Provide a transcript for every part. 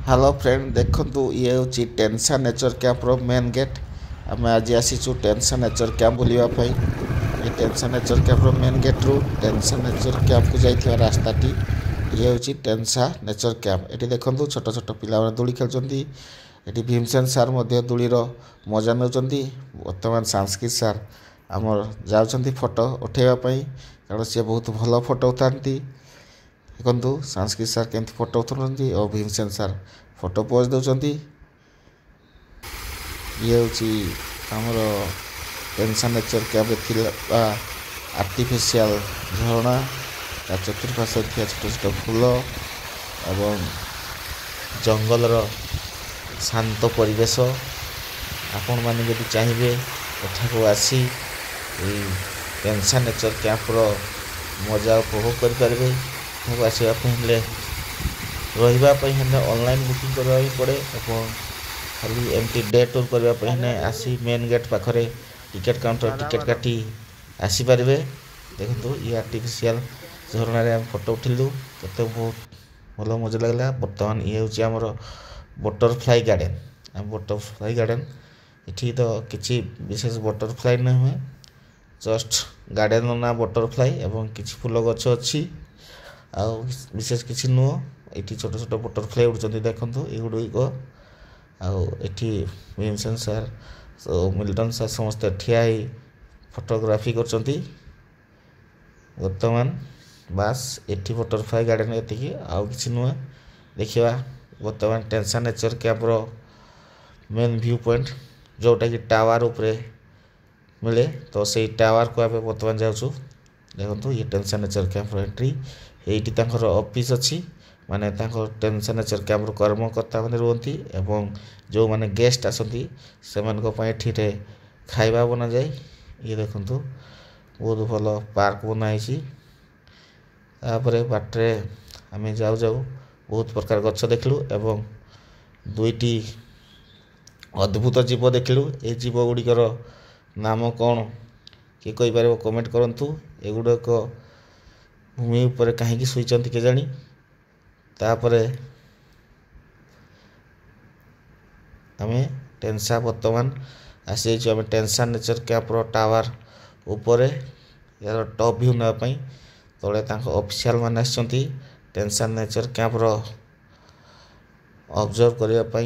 Hello friend देखंतु ये हूँ टेंसा नेचर कैंप रो मेन गेट। आम आज आसीचु टेंसा नेचर कैंप बुलवा ये टेंसा नेचर कैंप रो मेन गेट रू टेंसा नेचर कैंप को जाइथिबा रास्ताटी ये हूँ टेंसा नेचर कैंप। एटी देखंतु छोट छोट पिला दोली खेलुचंती। एटी भीमसेन सार मध्य दूलीर मजा नौचंती। वर्तमान सांस्कृत सार आमर जाउचंती फोटो उठेबा पई कारण से बहुत भल फोटो उठाती। देखु सांस्कृत सार केमती फोटो उठाउछंती और भीमसेन सार फोटो पोज दौरान। ये हूँ आमर टेंसा नेचर कैंप आर्टिफिशियल झरणा चतुर्पार्श्व छोट छोट फूल एवं जंगलर शांत परिवेश आपण मैंने जब चाहिए एठाक आसी टेंसा नेचर कैंपर मजा उपभोग करें। आसवाई ऑनलाइन बुकिंग करवाई पड़े खाली एमती डे टूर करने आसी मेन गेट पाखरे टिकेट काउंटर टिकेट काटी आसीपारे। देखो ये आर्टिफिशियल झरना फोटो उठिलु केते बहुत भल मजा लगला। बर्तमान ये हूँ आमर बटरफ्लाई गार्डन। बटरफ्लाई गार्डन इठी तो किसी विशेष बटरफ्लाई नहीं हुए जस्ट गार्डन ना बटरफ्लाई एवं किसी फूल गछ अच्छी आ विशेष किसी नुह। ये छोट छोट बटरफ्लाई उड़ुंट देखो युड़क आठी भीमसेन सार मिल्टन सार समस्त ठिया फोटोग्राफी कर। वर्तमान बास एटी बटरफ्लाई गार्डन एति आउ कि नुह देखा। वर्तमान टेंसा nature camper main view point जोटा कि टावर उपरे मिले तो से टावर को आम बर्तमान जाऊँ। देखो ये टेंसा नेचर कैंप एंट्री ये ऑफिस अच्छी माने टेंसा नेचर कैंप कर्मकर्ता मैंने रुहति एवं जो माने गेस्ट आसती से ये खाइबा बना जाए। ये देखु बहुत भल पार्क बनाई। बाटे आम जाऊ जाऊ बहुत प्रकार गछ देखलु एवं दुईटी अद्भुत जीव देखलु। ये जीव गुड़िकर नाम कौन किए कहीपर कमेंट करूँ। एगुड़ाक भूमि उपर कहीं शुईचंती के जानी तापरे आम टेंसा वर्तमान आसी आम टेंसा नेचर कैंप टावर उपर यार टॉप व्यू नापी तले ऑफिशियल मान आसछंती टेंसा नेचर कैंप ऑब्जर्व करने।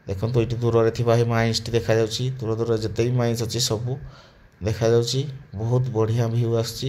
देखो ये दूर थी माइंस टी देखा दूर दूर जिते भी माइंस अच्छी सब देखा बहुत बढ़िया व्यू आस।